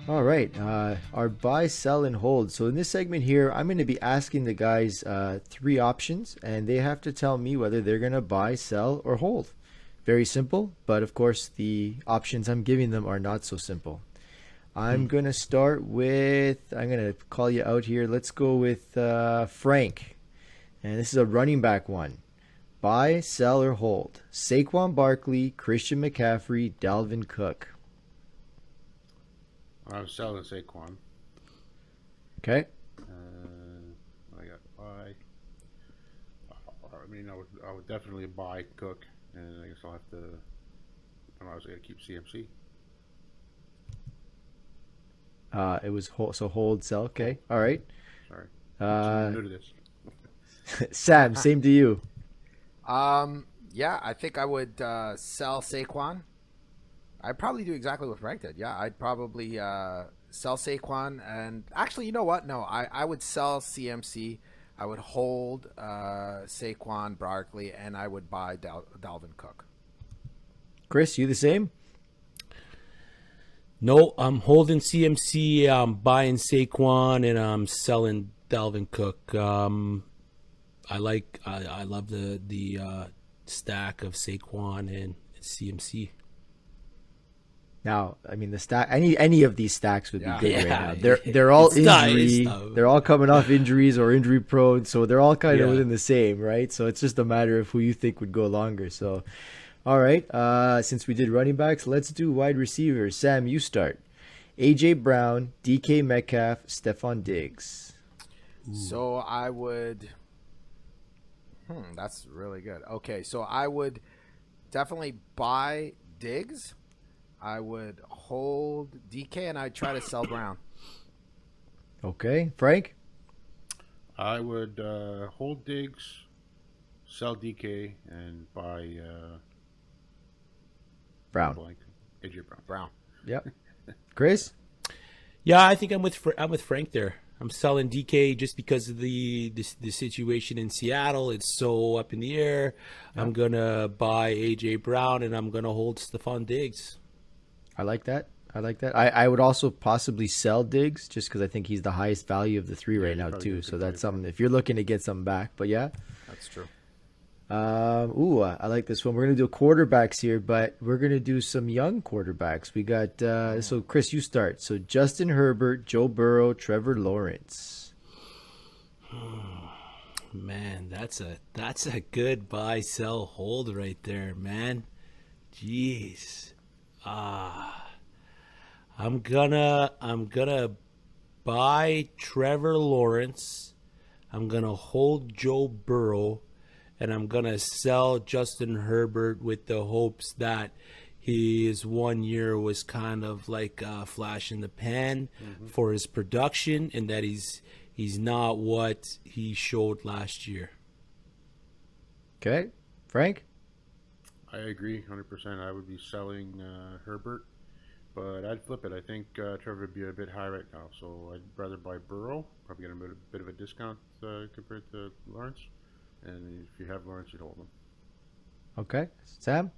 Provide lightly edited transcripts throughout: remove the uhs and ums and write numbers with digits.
All right. Our buy, sell, and hold. So in this segment here, I'm going to be asking the guys three options, and they have to tell me whether they're going to buy, sell, or hold. Very simple, but of course, the options I'm giving them are not so simple. I'm going to start with, I'm going to call you out here. Let's go with Frank. And this is a running back one. Buy, sell, or hold. Saquon Barkley, Christian McCaffrey, Dalvin Cook. I'm selling Saquon. Okay. I got buy. I would definitely buy Cook, and I guess I'll have to. I'm obviously got to keep CMC. It was hold, so hold, sell. Okay. All right. Sorry. I'm Uh, new to this. Sam, same to you. Yeah, I think I would sell Saquon. I'd probably do exactly what Frank did. Yeah, I'd probably sell Saquon. And actually, you know what? No, I would sell CMC. I would hold Saquon, Barkley, and I would buy Dalvin Cook. Chris, you the same? No, I'm holding CMC. I'm buying Saquon, and I'm selling Dalvin Cook. I love the stack of Saquon and CMC. Now, I mean the stack. Any of these stacks would be good right Yeah. now. They're all It's injury. nice. They're all coming off injuries or injury prone, so they're all kind of Yeah. within the same, right? So it's just a matter of who you think would go longer. So, all right. Since we did running backs, let's do wide receivers. Sam, you start. AJ Brown, DK Metcalf, Stephon Diggs. So I would. That's really good. Okay, so I would definitely buy Diggs. I would hold DK, and I'd try to sell Brown. Okay, Frank. I would hold Diggs, sell DK, and buy Brown. blank AJ Brown. Brown. Yep. Chris. Yeah, I think I'm with Frank there. I'm selling DK just because of the situation in Seattle. It's so up in the air. Yeah. I'm gonna buy AJ Brown, and I'm gonna hold Stephon Diggs. I like that. I would also possibly sell Diggs just because I think he's the highest value of the three right now too. So that's something if you're looking to get something back. But yeah. That's true. I like this one. We're gonna do quarterbacks here, but we're gonna do some young quarterbacks. We got so Chris, you start. So Justin Herbert, Joe Burrow, Trevor Lawrence. Man, that's a good buy, sell, hold right there, man. Jeez. I'm gonna buy Trevor Lawrence. I'm gonna hold Joe Burrow, and I'm gonna sell Justin Herbert with the hopes that his 1 year was kind of like a flash in the pan for his production, and that he's not what he showed last year. Okay, Frank. I agree 100%. I would be selling Herbert, but I'd flip it. I think Trevor would be a bit high right now, so I'd rather buy Burrow. Probably get a bit of a discount compared to Lawrence. And if you have Lawrence, you'd hold him. Okay, Sam.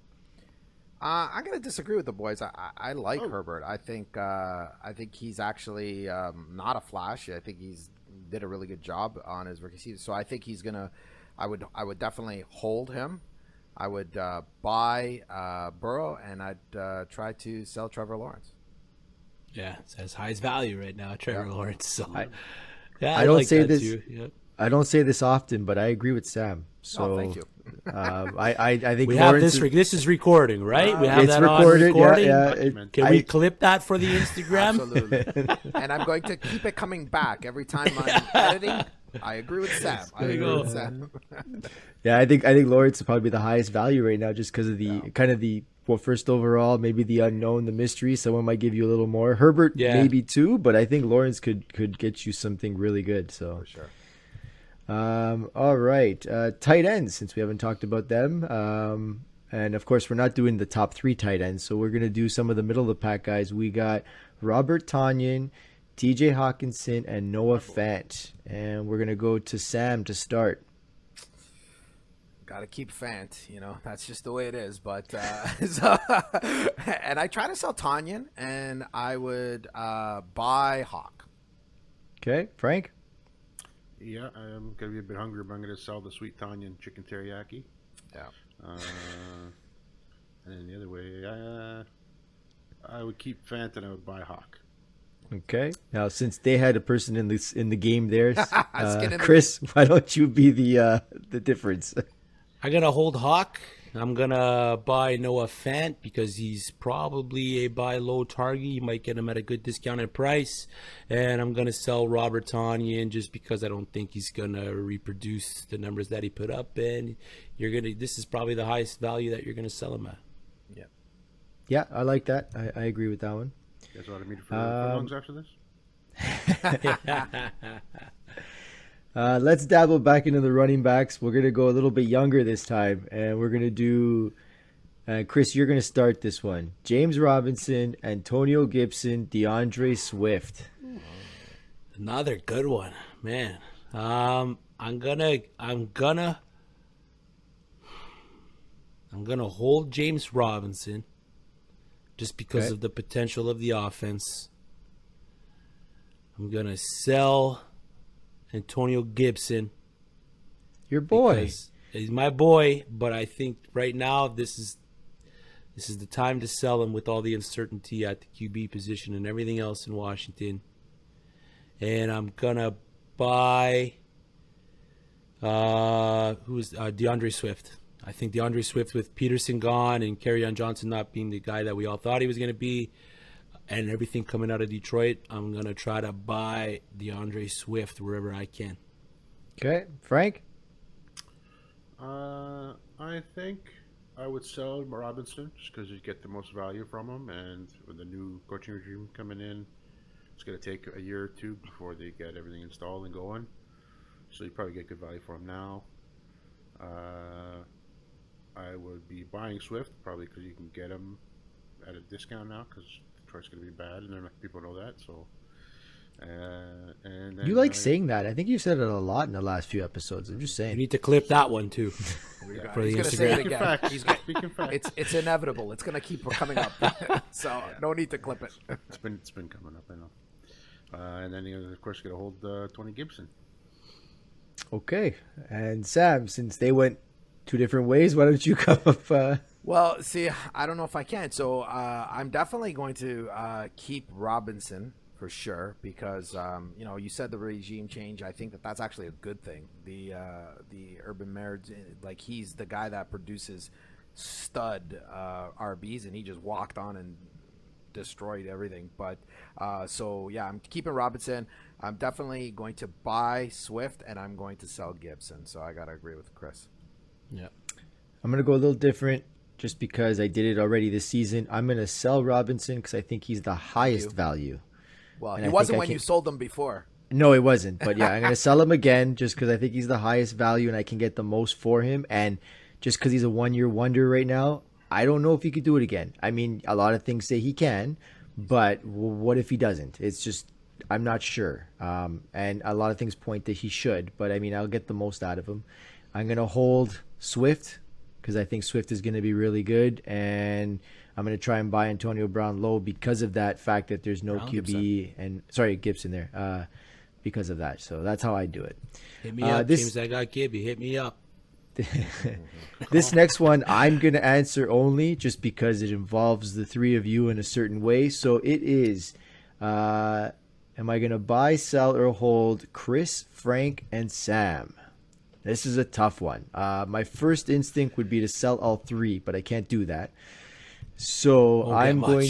I'm gonna disagree with the boys. I like Herbert. I think he's actually not a flash. I think he's did a really good job on his rookie season. So I think he's gonna. I would definitely hold him. I would buy Burrow, and I'd try to sell Trevor Lawrence. Yeah, it's his highest value right now, Trevor Lawrence. So I I don't like say that this. too. Yep. I don't say this often, but I agree with Sam. So Thank you. I think We have Lawrence this. This is recording, right? We have it's that recorded. on recording. Yeah. Can we clip that for the Instagram? Absolutely. And I'm going to keep it coming back every time I'm editing. I agree with Sam. Yeah, I think Lawrence is probably the highest value right now, just because of the kind of the first overall, maybe the unknown, the mystery. Someone might give you a little more. Herbert maybe too, but I think Lawrence could get you something really good. So For sure. All right, tight ends, since we haven't talked about them. And of course, we're not doing the top three tight ends, so we're gonna do some of the middle of the pack guys. We got Robert Tonyan, T.J. Hawkinson, and Noah Fant, and we're gonna go to Sam to start. Got to keep Fant, that's just the way it is. But so, and I try to sell Tanyan, and I would buy Hawk. Okay, Frank. Yeah, I'm gonna be a bit hungry, but I'm gonna sell the sweet Tanyan chicken teriyaki. Yeah. And then the other way, I would keep Fant and I would buy Hawk. Okay. Now, since they had a person in the game there, Skin in the Chris, why don't you be the difference? I'm going to hold Hawk. I'm going to buy Noah Fant because he's probably a buy low target. You might get him at a good discounted price. And I'm going to sell Robert Tonyan just because I don't think he's going to reproduce the numbers that he put up. And this is probably the highest value that you're going to sell him at. Yeah. Yeah, I like that. I agree with that one. You guys want to meet for lungs after this? Let's dabble back into the running backs. We're going to go a little bit younger this time, and we're going to do Chris, you're going to start this one. James Robinson, Antonio Gibson, DeAndre Swift. Another good one, man. I'm gonna hold James Robinson just because of the potential of the offense. I'm gonna sell Antonio Gibson. Your boy. He's my boy, but I think right now this is the time to sell him with all the uncertainty at the QB position and everything else in Washington. And I'm gonna buy DeAndre Swift. I think DeAndre Swift, with Peterson gone and Kerryon Johnson not being the guy that we all thought he was going to be, and everything coming out of Detroit, I'm going to try to buy DeAndre Swift wherever I can. Okay. Frank? I think I would sell Robinson just because you get the most value from him, and with the new coaching regime coming in, it's going to take a year or two before they get everything installed and going. So you probably get good value for him now. I would be buying Swift probably because you can get him at a discount now because Detroit's going to be bad, and people know that. So, and then You like saying that. I think you've said it a lot in the last few episodes. I'm just You saying. need to clip that one too for the He's gonna say it Instagram. again. facts. He's gonna, Speaking facts. it's inevitable. It's gonna keep coming up. So no need to clip it. It's been coming up, I know. And then of course you got to hold Tony Gibson. Okay. And Sam, since they went two different ways, why don't you come up? Well, see, I don't know if I can. So I'm definitely going to keep Robinson for sure because you said the regime change. I think that's actually a good thing. The Urban Meyer, like he's the guy that produces stud RBs, and he just walked on and destroyed everything. But so yeah, I'm keeping Robinson. I'm definitely going to buy Swift, and I'm going to sell Gibson. So I gotta agree with Chris. Yeah. I'm going to go a little different just because I did it already this season. I'm going to sell Robinson because I think he's the highest value. Well, And he I wasn't think I when can- you sold him before. No, it wasn't. But yeah, I'm going to sell him again just because I think he's the highest value and I can get the most for him. And just because he's a one-year wonder right now, I don't know if he could do it again. I mean, a lot of things say he can, but what if he doesn't? It's just, I'm not sure. And a lot of things point that he should, but I mean, I'll get the most out of him. I'm going to hold Swift because I think Swift is going to be really good, and I'm going to try and buy Antonio Brown low because of that fact that there's no QB Gibson there because of that. So that's how I do it. Hit me up, James. I got Gibby. Hit me up. This next one I'm going to answer only just because it involves the three of you in a certain way. So it is, am I going to buy, sell, or hold Chris, Frank, and Sam? This is a tough one. My first instinct would be to sell all three, but I can't do that. So I'm going.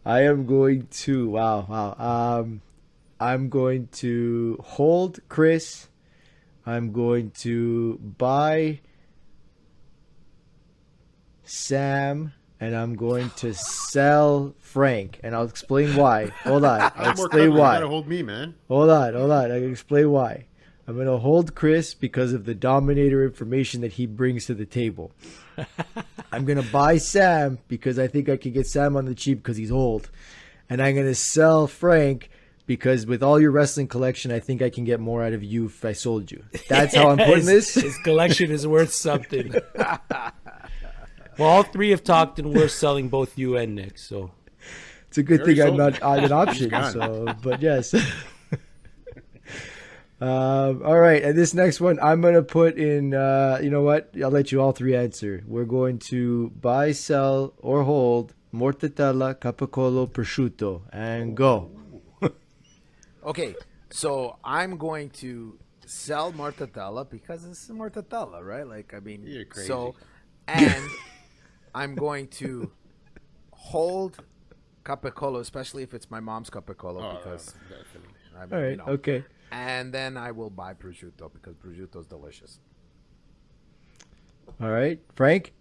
I am going to. Wow. I'm going to hold Chris. I'm going to buy Sam. And I'm going to sell Frank, and I'll explain why. Hold on, I'll explain why. You gotta hold me, man. Hold on. I can explain why. I'm going to hold Chris because of the Dominator information that he brings to the table. I'm going to buy Sam because I think I can get Sam on the cheap because he's old. And I'm going to sell Frank because with all your wrestling collection, I think I can get more out of you if I sold you. That's how I'm putting this. His collection is worth something. Well, all three have talked, and we're selling both you and Nick. So it's a good Very thing I'm sold. not on an option. gone. So, but yes. All right, and this next one I'm gonna put in. You know what? I'll let you all three answer. We're going to buy, sell, or hold mortadella, capicolo, prosciutto, and go. Okay, so I'm going to sell mortadella because it's mortadella, right? Like, I mean, You're crazy. so, and I'm going to hold capicolo, especially if it's my mom's capicolo, Oh, because definitely. I mean, All right, you know. okay. And then I will buy prosciutto because prosciutto is delicious. All right, Frank.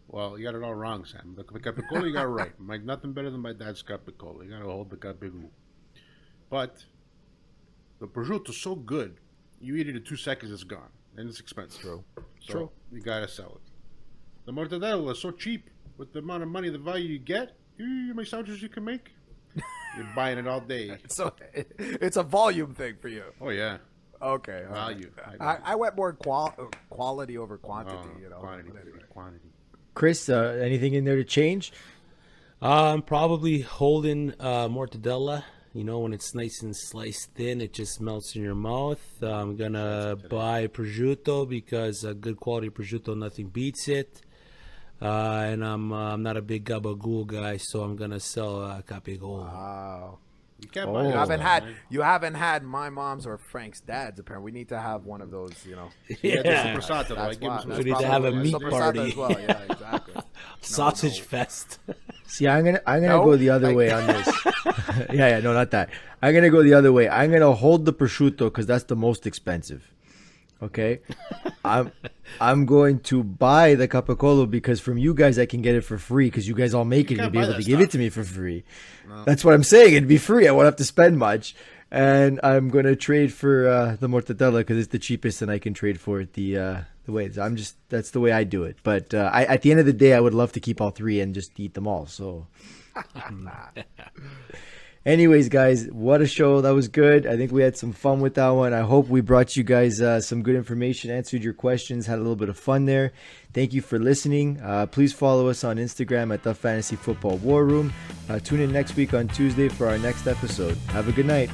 Well, you got it all wrong, Sam. The Capicolo you got it right. Like nothing better than my dad's Capicolo. You got to hold the Capicolo. But the prosciutto's so good, you eat it in 2 seconds, it's gone, and it's expensive. True. So True. You gotta sell it. The mortadella is so cheap with the amount of money, the value you get. You know how many sandwiches you can make? You're buying it all day. So it's a volume thing for you. Oh yeah, Okay. all value. right. I went more quality over quantity. You know. quantity, but anyway. quantity. Chris, anything in there to change? I'm probably holding mortadella. You know, when it's nice and sliced thin, it just melts in your mouth. I'm gonna buy prosciutto because good quality prosciutto, nothing beats it. And I'm not a big gabagool guy, so I'm gonna sell capicolo. Wow. You can't Oh. buy You that haven't stuff, had man. you haven't had my mom's or Frank's dad's. Apparently, we need to have one of those. You know, Yeah, the Yeah. Super Sata, though. I give him why- some We that's need to probably have a why. meat Super party. Sata as well. Yeah, exactly. Sausage fest. See, I'm gonna No, go the other like- way on this. yeah, no, not that. I'm gonna go the other way. I'm gonna hold the prosciutto because that's the most expensive. Okay, I'm going to buy the capicolo because from you guys I can get it for free because you guys all make it You and can't be buy able that to give it stuff. to me for free. That's what I'm saying. It'd be free. I won't have to spend much. And I'm gonna trade for the mortadella because it's the cheapest, and I can trade for it the way. That's the way I do it. But at the end of the day, I would love to keep all three and just eat them all. So. Anyways, guys, what a show. That was good. I think we had some fun with that one. I hope we brought you guys some good information, answered your questions, had a little bit of fun there. Thank you for listening. Please follow us on Instagram at The Fantasy Football War Room. Tune in next week on Tuesday for our next episode. Have a good night.